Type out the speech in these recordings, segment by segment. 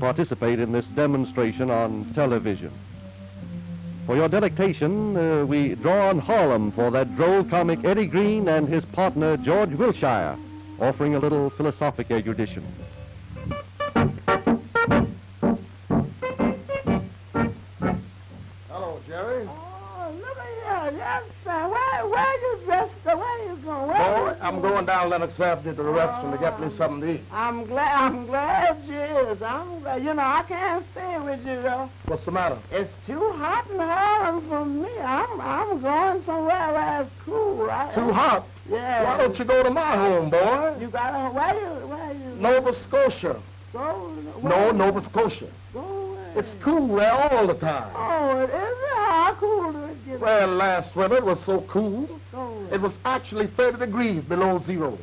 participate in this demonstration on television. For your delectation, we draw on Harlem for that droll comic Eddie Green and his partner George Wilshire, offering a little philosophic erudition. Hello, Jerry. Oh, look at you. Yes, sir. Where you dressed? Where you going? Boy, I'm going down Lennox Avenue to the restaurant to get me something to eat. I'm glad she is. I'm glad. You know, I can't stay with you, though. What's the matter? It's too hot in Harlem for me. I'm going somewhere where it's cool, right? Too hot? Yeah. Why don't you go to my home, boy? You got to, where you? Nova Scotia. Go. No, Nova Scotia. Go away. It's cool there all the time. Oh, it is? How cool do it get? Well, last winter it was so cool. Go away. It was actually 30 degrees below zero.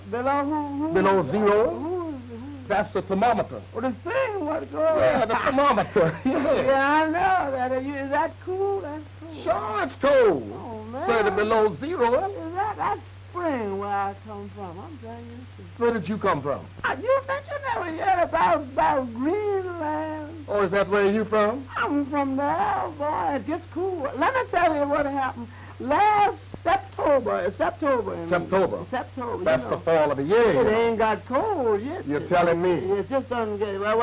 Below who? Below zero? Who? That's the thermometer. Well, the thing, what goes? Yeah, the thermometer. Yeah. Yeah, I know that. Is that cool? That's cool. Sure, it's cold. Oh, man. 30 below zero. Is that's spring where I come from. I'm telling you. Where did you come from? You bet you never heard about Greenland. Oh, is that where you from? I'm from there, boy. It gets cool. Let me tell you what happened. Last September. September. you That's know. the fall of the year. It ain't got cold yet. You're telling me. It just doesn't get well.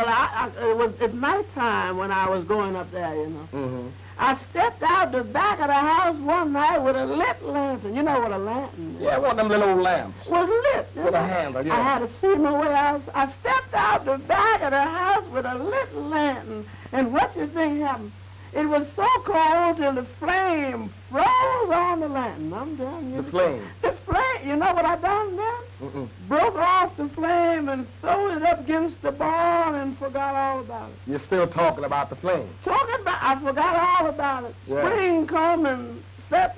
It's nighttime when I was going up there, you know. Mm-hmm. I stepped out the back of the house one night with a lit lantern. You know what a lantern is? Yeah, one of them little old lamps. Was lit. With a handle, yeah. I had to see my way out. I stepped out the back of the house with a lit lantern. And what do you think happened? It was so cold till the flame froze on the lantern. I'm telling you. The flame. The flame. You know what I done then? Mm-mm. Broke off the flame and threw it up against the barn and forgot all about it. You're still talking about the flame. I forgot all about it. Yeah. Spring come and set.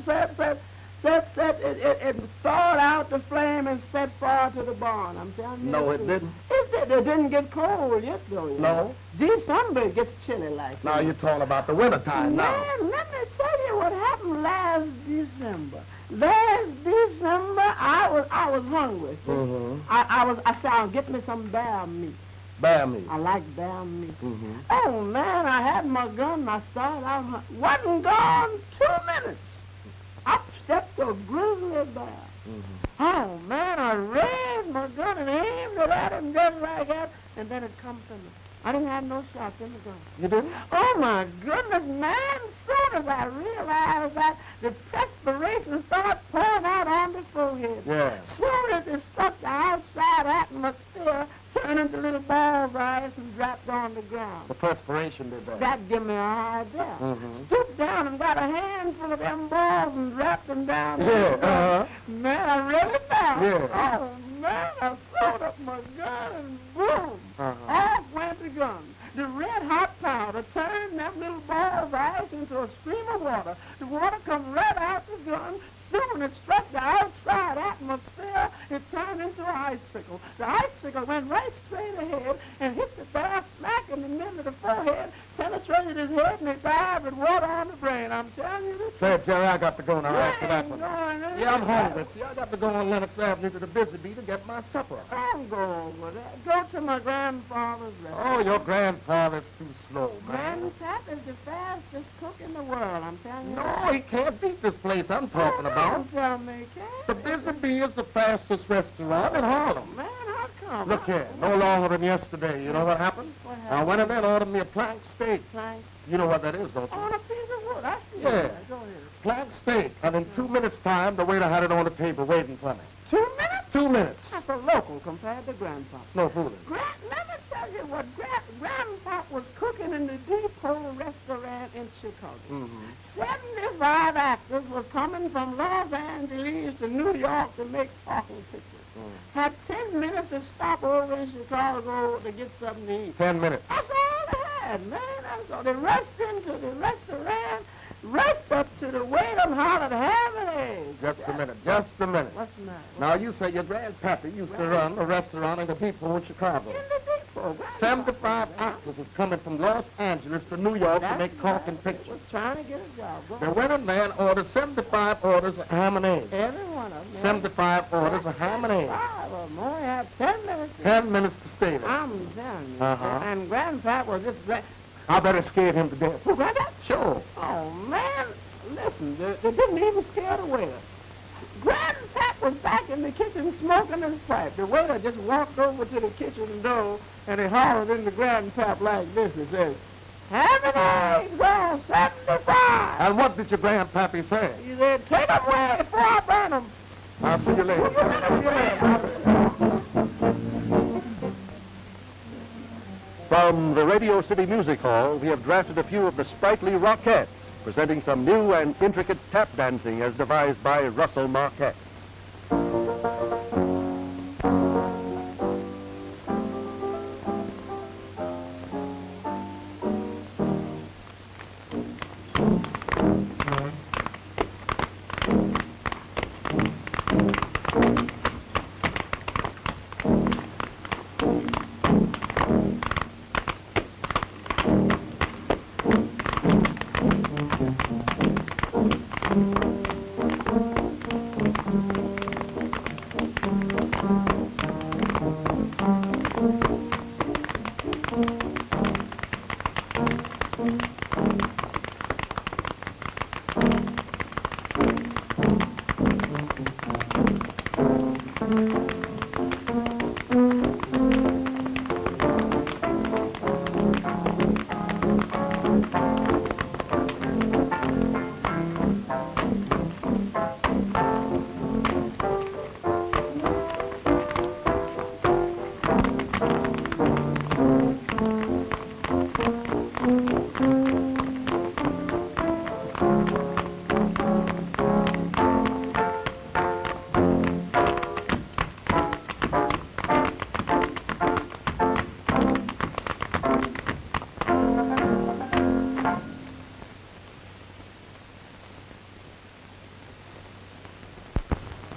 It thawed out the flame and set fire to the barn. I'm telling you. No, it didn't. It didn't get cold yet, though. You know. December it gets chilly like Now that. you're talking about the wintertime now. Man, let me tell you what happened last December. Last December, I was hungry. See? Mm-hmm. I said, I'll get me some bear meat. Bear meat. I like bear meat. Mm-hmm. Oh, man, I had my gun and I started out. Wasn't gone 2 minutes. Up stepped a grizzly bear. Mm-hmm. Oh, man, I raised my gun and aimed it at him just like that, and then it come to me. I didn't have no shots in the gun. You didn't? Oh, my goodness, man. Soon as I realized that, the perspiration started pouring out on the forehead. Yeah. Soon as it struck the outside atmosphere, turned into little balls of ice and dropped on the ground. The perspiration did that. That gave me an idea. Mm-hmm. Stooped down and got a handful of them balls and dropped them down. Yeah, uh-huh. Man, I really found. Yeah. Oh, man, I throwed up my gun and boom. Uh-huh. Off went the gun. The red hot powder turned them little balls of ice into a stream of water. The water come right out the gun. Soon it struck the outside atmosphere, it turned into an icicle. The icicle went right straight ahead and hit the bear smack in the middle of the forehead, penetrated his head, and he died with water on the brain. I'm telling you this. Say, Jerry, I got to go now after You that ain't one. going anywhere. Yeah, I'm hungry. See, I got to go on Lennox Avenue to the Busy Bee to get my supper. Don't go over there. Go to my grandfather's restaurant. Oh, your grandfather's too slow, man. Grandpap is the fastest cook in the world, I'm telling you. No, he can't beat this place I'm talking about. Don't tell me, The can't. Busy Bee is the fastest restaurant in Harlem. Man, how come? Look here, no longer than yesterday. You know what happened? What I happened? went in there and ordered me a plank steak. Plank You know what that is, don't you? on a piece of wood. I see Yeah. it. Go ahead. Plank steak. And in 2 minutes' time, the waiter had it on the table waiting for me. 2 minutes? 2 minutes. That's a local compared to Grandpa. No fooling. Let me tell you what Grandpa was cooking in the Depot restaurant in Chicago. Mm-hmm. 75 actors was coming from Los Angeles to New York to make talking pictures. Had 10 minutes to stop over in Chicago to get something to eat. 10 minutes. That's all they had, man. That's all. They rushed into the restaurant, rushed up to the waiter and hollered, "Have an egg." Just a minute. Just a minute. What's the matter? Now, you say your grandpappy used to run a restaurant in the Depot in Chicago. In the Depot. for? Grandpa? 75 actors was coming from Los Angeles to New York to make talking pictures. Was trying to get a job. Go They on. went in there and ordered 75 orders of ham and eggs. Every one of them. 75 orders of ham and eggs. 5 of them only had 10 minutes. 10 minutes to stay there. I'm telling you. Uh-huh. And Grandpa was just glad. I bet it scared him to death. Who, Grandpa? Sure. Oh, man. Listen, they didn't even scare the waiter. Grandpa was back in the kitchen smoking his pipe. The waiter just walked over to the kitchen door and he hollered into Grandpa like this. He says, "Ham and eggs on 75. And what did your grandpappy say? He said, "Take them away before I burn them." I'll see you later. From the Radio City Music Hall, we have drafted a few of the sprightly Rockettes, presenting some new and intricate tap dancing as devised by Russell Marquette.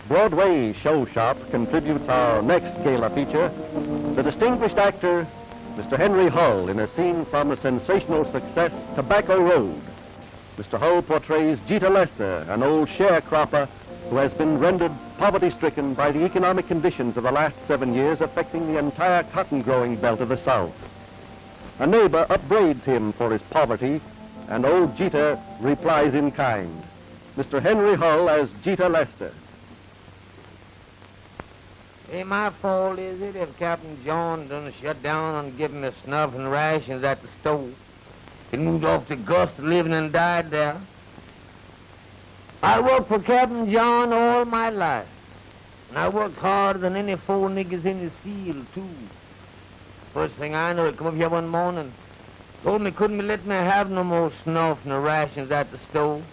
Broadway Show Shop contributes our next gala feature, the distinguished actor, Mr. Henry Hull, in a scene from the sensational success Tobacco Road. Mr. Hull portrays Jeter Lester, an old sharecropper who has been rendered poverty-stricken by the economic conditions of the last 7 years affecting the entire cotton-growing belt of the South. A neighbor upbraids him for his poverty, and old Jeter replies in kind. Mr. Henry Hull as Jeter Lester. Ain't my fault, is it, if Captain John done shut down and given me snuff and rations at the stove? He moved off to Gus living and died there. I worked for Captain John all my life. And I worked harder than any 4 niggas in this field, too. First thing I know, he come up here one morning, told me couldn't let me have no more snuff and rations at the stove.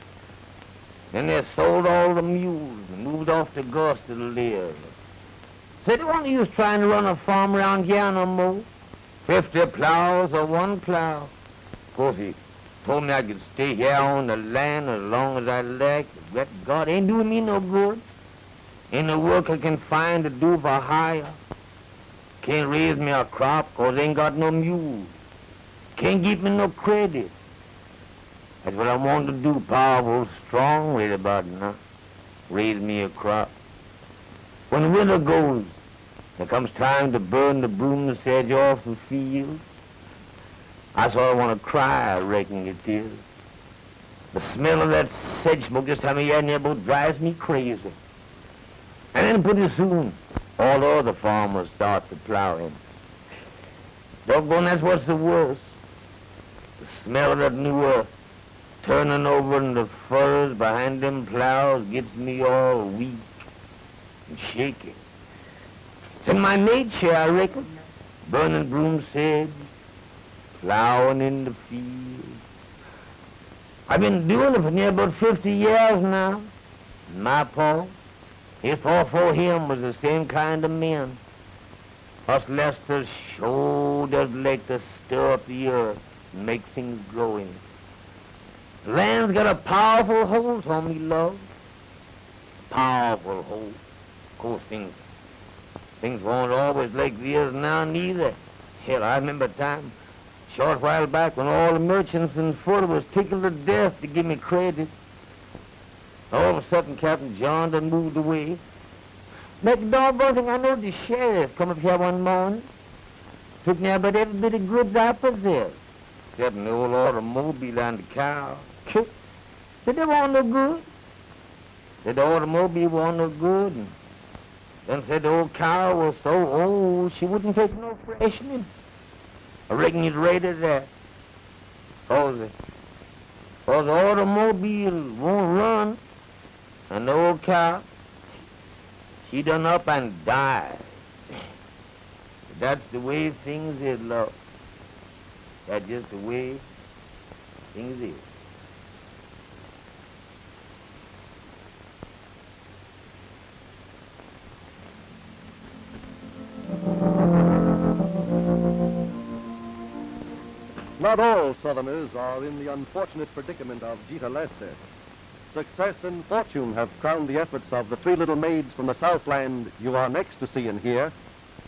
Then they sold all the mules and moved off to Gus to live. Said they won't use trying to run a farm around here no more. 50 plows or 1 plow. Of course, he told me I could stay here on the land as long as I liked. But God ain't doing me no good. Ain't no work I can find to do for hire. Can't raise me a crop 'cause ain't got no mules. Can't give me no credit. That's what I want to do, powerful, strong with about it now. Raise me a crop. When the winter goes, there comes time to burn the broom and sedge off the field. That's all I want to cry, I reckon it is. The smell of that sedge smoke this time of year in there about drives me crazy. And then pretty soon, all the other farmers start to plowing. Doggone, that's what's the worst. The smell of that new earth turning over in the furrows behind them plows gets me all weak and shaky. It's in my nature, I reckon. Burning broom sedge, plowing in the field. I've been doing it for near about 50 years now. And my pa, his pa for him was the same kind of men. Us Lesters sure does like to stir up the earth and make things growing. The land's got a powerful hold on me, love. Powerful hold. Of course, things weren't always like they is now, neither. Hell, I remember a time, short while back, when all the merchants in Florida was tickled to death to give me credit. All of a sudden, Captain John done moved away. Next doggone thing I know, the sheriff come up here one morning, took me about every bit of goods I possessed, except an old automobile and the cow. Said they weren't no good. Said the automobile wasn't no good. And then said the old cow was so old she wouldn't take no freshening. I reckon you'd rated that. Cause the automobile won't run, and the old cow, she done up and died. That's the way things is, love. That's just the way things is. Not all Southerners are in the unfortunate predicament of Gita Lester. Success and fortune have crowned the efforts of the three little maids from the Southland you are next to see and hear.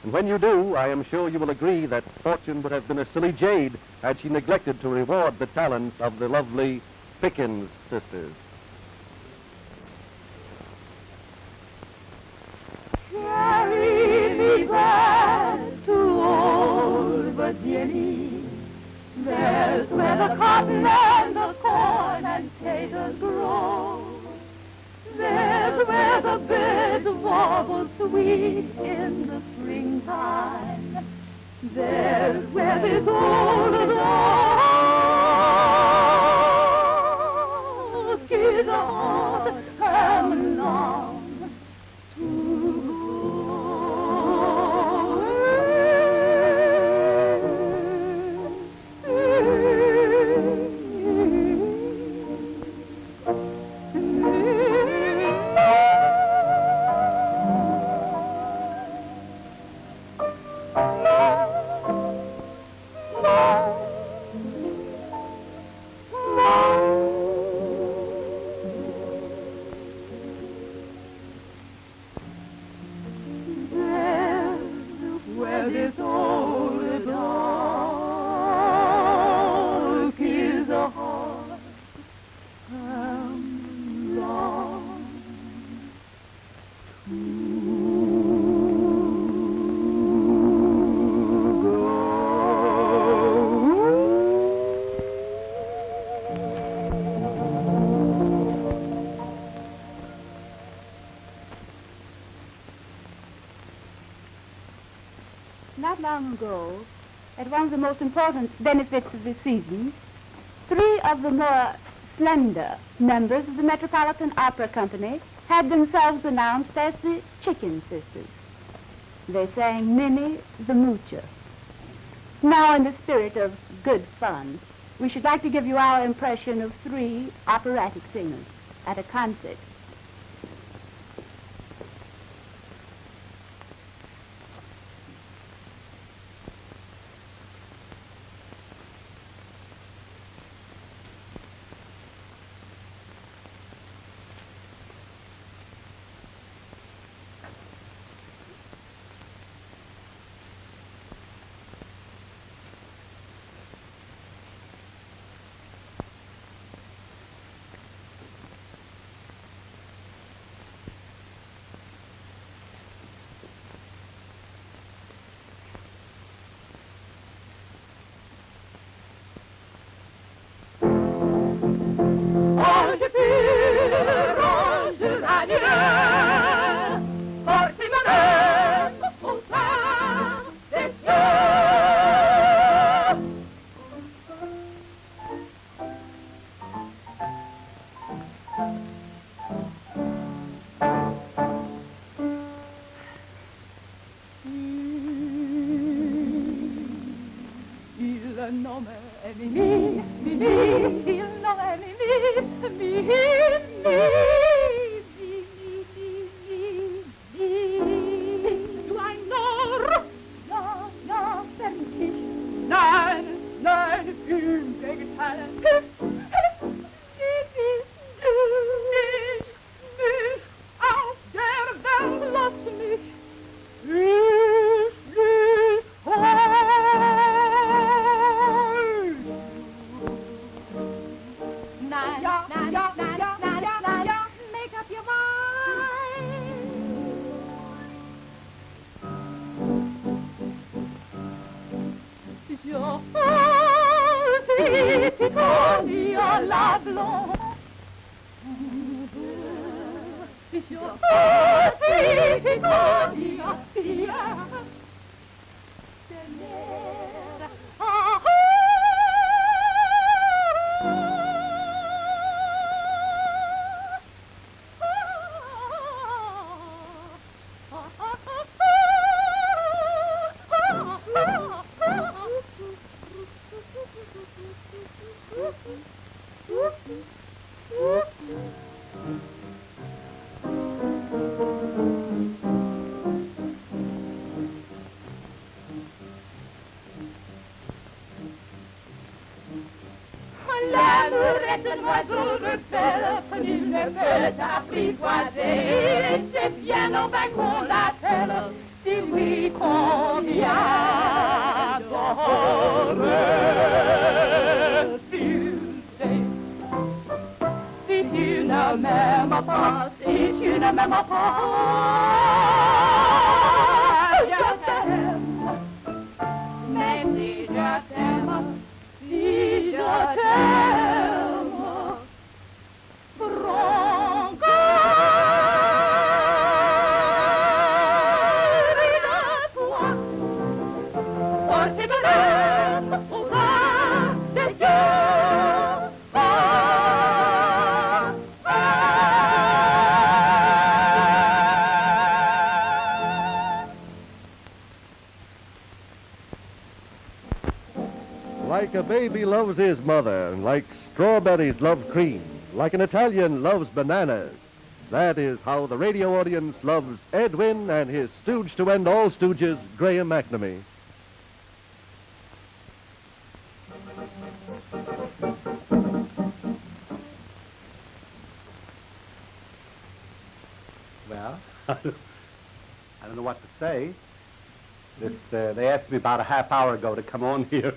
And when you do, I am sure you will agree that fortune would have been a silly jade had she neglected to reward the talents of the lovely Pickens sisters. Carry me back to old Virginia. There's where the cotton and the corn and taters grow. There's where the birds warble sweet in the springtime. There's where this old dog is on come along to Not long ago, at one of the most important benefits of the season, three of the more slender members of the Metropolitan Opera Company had themselves announced as the Chicken Sisters. They sang Minnie the Moocher. Now, in the spirit of good fun, we should like to give you our impression of three operatic singers at a concert. Lass mich, blonde. Je suis Claudia. L'amourette de l'oiseau rebelle, nul ne peut apprivoiser. C'est bien en vain qu'on l'appelle, si lui convient de refuser. Si tu ne m'aimes pas, si tu ne m'aimes pas, je t'aime. Mais si je t'aime, si je t'aime, prends garde de toi, porte bonheur au bas des yeux. Like a baby loves his mother, like strawberries love cream, like an Italian loves bananas. That is how the radio audience loves Edwin and his stooge to end all stooges, Graham McNamee. Well, I don't know what to say. They asked me about a half hour ago to come on here,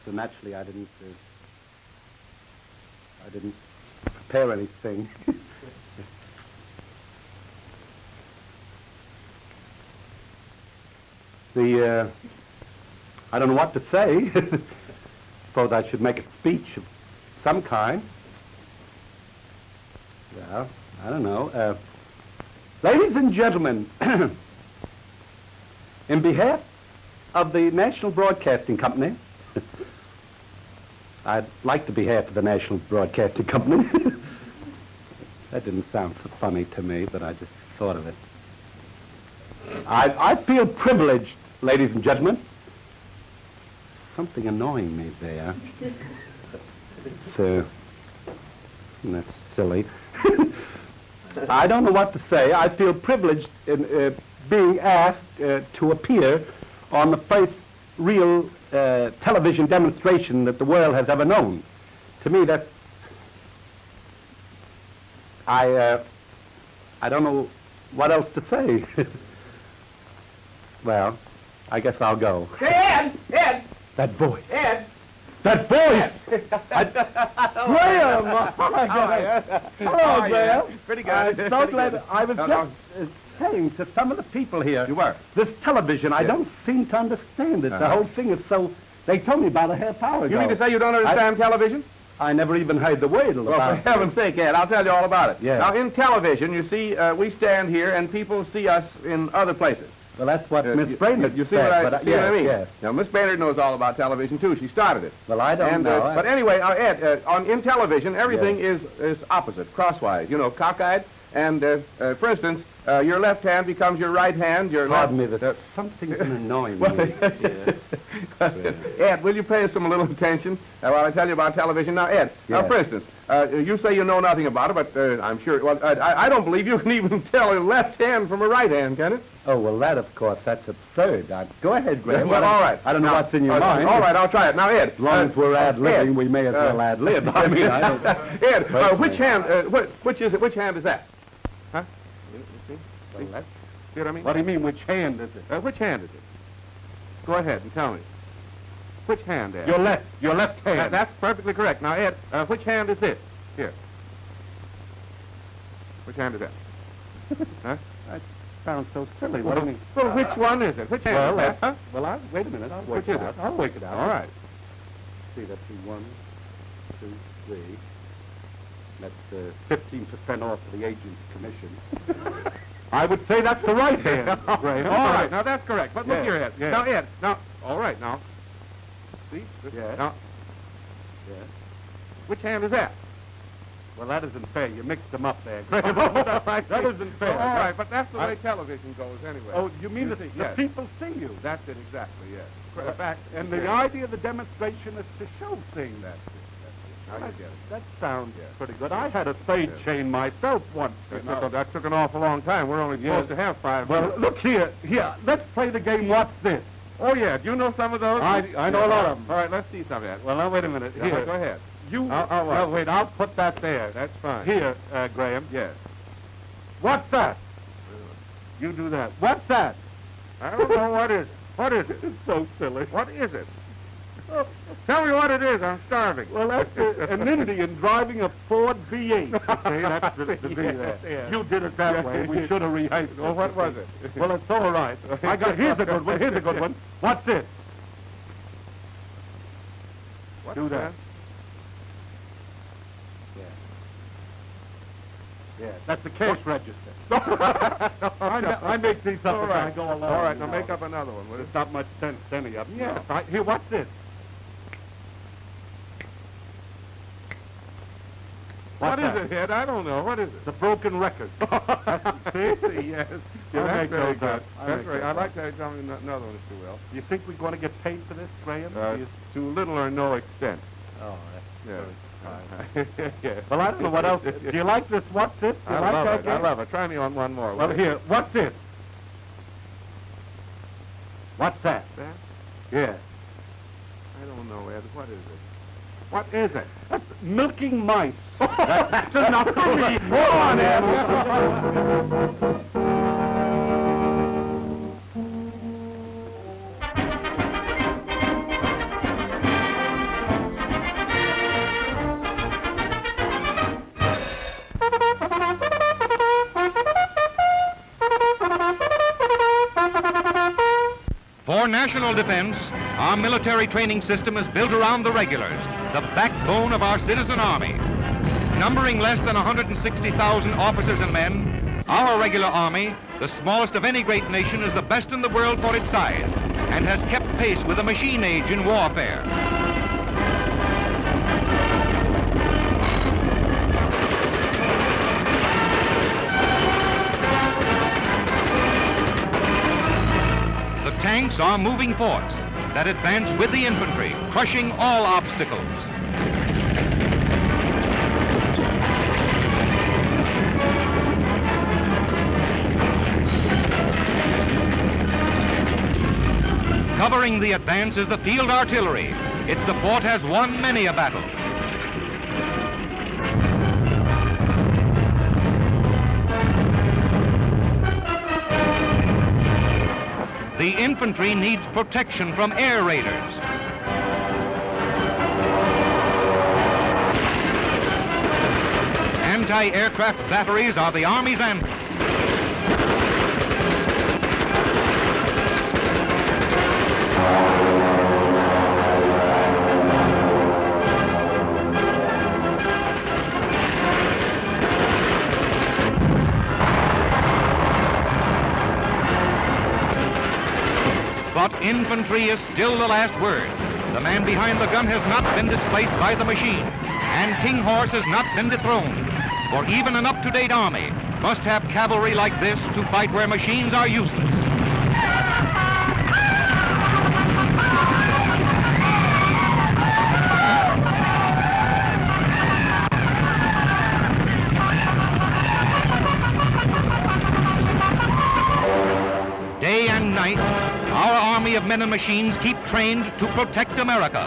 so naturally I didn't prepare anything. I don't know what to say. Suppose I should make a speech of some kind. Well, I don't know. Ladies and gentlemen, in behalf of the National Broadcasting Company, I'd like to behalf of the National Broadcasting Company. That didn't sound so funny to me, but I just thought of it. I feel privileged, ladies and gentlemen. Something annoying me there. That's silly. I don't know what to say. I feel privileged in being asked to appear on the first real television demonstration that the world has ever known. To me, that's... I don't know what else to say. Well, I guess I'll go. Hey, Ed! That voice. Ed! That voice! Graham! Oh, my God. Hello, Graham. Pretty good. I'm so glad. I was just saying to some of the people here. You were? This television, I don't seem to understand it. The whole thing is so... They told me about a half hour ago. You mean to say you don't understand television? I never even heard the word Well, about for heaven's sake, Ed, I'll tell you all about it. Yeah. Now, in television, you see, we stand here and people see us in other places. Well, that's what Miss Brainerd You see said, what I mean? Yes. Now, Miss Brainerd knows all about television, too. She started it. Well, I don't know. But anyway, Ed, in television, everything is opposite, crosswise, you know, cockeyed. And, for instance, your left hand becomes your right hand. Pardon me, something's been annoying me. Ed, will you pay us a little attention while I tell you about television? Now, Ed, for instance, you say you know nothing about it, but I'm sure... Well, I don't believe you can even tell a left hand from a right hand, can it? Oh, well, that, of course, that's absurd. Go ahead, Graham. Well, all right. I don't know what's in your mind. All right, I'll try it. Now, Ed... As long as we're ad-libbing, we may as well ad-lib. I mean, I don't... Ed, which hand... which is it? Which hand is that? Huh? See what I mean? What do you mean, which hand is it? Which hand is it? Go ahead and tell me. Which hand, Ed? Your left hand. That's perfectly correct. Now, Ed, which hand is this? Here. Which hand is that? Huh? That sounds so silly. What do you mean? Well, which one is it? Which hand is that? Huh? Well, wait a minute. I'll work Which it is out. it? I'll work it out. All right. See, let's see. 1, 2, 3. That's 15% off of the agent's commission. I would say that's the right hand, Graham. All right, now that's correct. But look Yeah, here, Ed. yeah. Now, Ed, now, all right, now. See? Yeah. Now, Yeah. which hand is that? Well, that isn't fair. You mixed them up there, Graham. That isn't fair. All right, but that's the way I- television goes anyway. Oh, you mean the yes. people see you? That's it, exactly, yes. Well, Back, and the idea of the demonstration is to show things. That's it. Now you get it. That sounds Yeah. pretty good. I had a fade Yeah. chain myself once. That took an awful long time. We're only supposed to have 5 Well, minutes. look here. Here, let's play the game. What's this? Oh, yeah. Do you know some of those? I know a lot of them. All right, let's see some of that. Well, now, wait a minute. Yeah, Here. go ahead. You. I'll well, wait, I'll put that there. That's fine. Here, Graham. Yes. What's that? You do that. What's that? I don't know what is it. What is it? It's so silly. What is it? Tell me what it is. I'm starving. Well, that's an Indian driving a Ford V8. Okay, that's the V there. Yeah. You did it that way. We should have rehearsed it. Well, what was it? Well, it's all right. Here's a good one. Here's a good one. What's this? What's Do that. Yeah, that's the cash register. I make these up All as right. I go along. All right, you now know. make up another one. Will you? There's not much sense to any of them. No. Yes. Here, what's this? What is that? it, Ed? I don't know. What is it? The broken record. See? Yes. I Yeah, that's make very those good. up. I That's make right. those I'd up. like to tell me another one, if you will. You think we're going to get paid for this, Graham? To little or no extent. Oh, Yeah. yeah. Yeah. Well, I don't know what else. Do you like this? What's this? Do you I like love that it. I game? love it. Try me on one more. Well, will you? here, what's this? What's that? That? Yeah. I don't know, Ed. What is it? What is it? That's milking mice. That's enough for me. Go on, For national defense, our military training system is built around the regulars, the backbone of our citizen army. Numbering less than 160,000 officers and men, our regular army, the smallest of any great nation, is the best in the world for its size and has kept pace with the machine age in warfare. The tanks are moving forts that advance with the infantry, crushing all obstacles. Covering the advance is the field artillery. Its support has won many a battle. The infantry needs protection from air raiders. Anti-aircraft batteries are the Army's anthem. But infantry is still the last word. The man behind the gun has not been displaced by the machine, and King Horse has not been dethroned. For even an up-to-date army must have cavalry like this to fight where machines are useless. Day and night, our army of men and machines keep trained to protect America,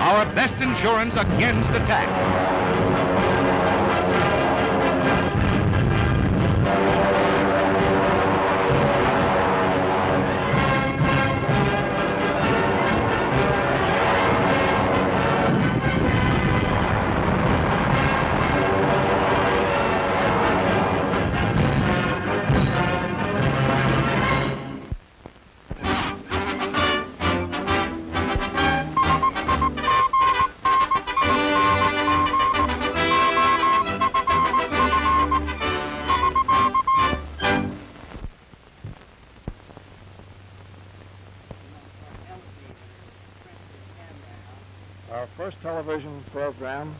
our best insurance against attack. Our first television program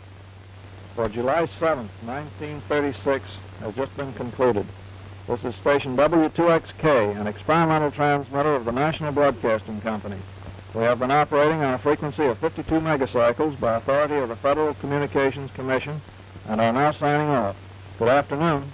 for July 7th, 1936 has just been concluded. This is station W2XK, an experimental transmitter of the National Broadcasting Company. We have been operating on a frequency of 52 megacycles by authority of the Federal Communications Commission and are now signing off. Good afternoon.